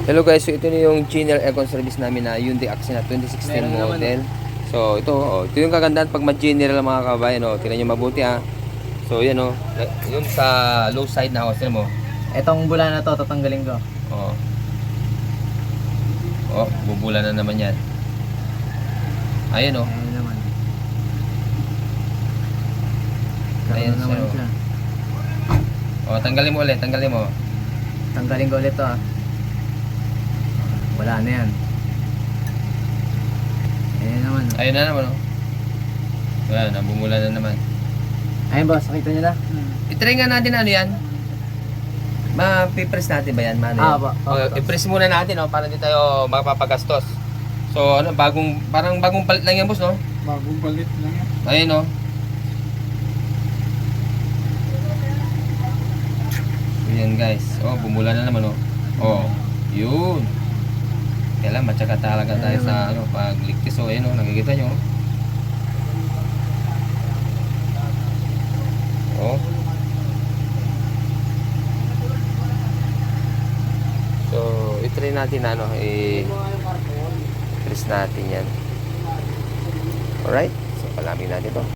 Hello guys, so ito na yung Genel Aircon service namin na Hyundai Accent 2016 model. So ito yung kagandahan pag ma-general mga kabayan. Tingnan nyo mabuti ha. So yan yung sa low side na hose mo. Etong bula na to, tatanggalin ko. Bubula na naman yan. Ayan Ayan naman. Ayan naman siya. siya. Tanggalin mo ulit, tanggalin mo. Tanggalin ko ulit to Wala na yan. Ayan naman. Ayun na naman Ayan, nabumula na naman. Ayun boss, nakita nyo na? I-try nga natin ano yan. Ma-press natin ba yan? I-press muna natin para hindi tayo mapapagastos. So parang bagong palit lang yan boss no? Bagong palit lang yan. Ayun Ayan guys. Bumula na naman yun. Kailan matyaga talaga tayo sa pagligtis. Ayun nakikita nyo. So, i-try natin i-press natin yan. Alright? So, palamin natin ito.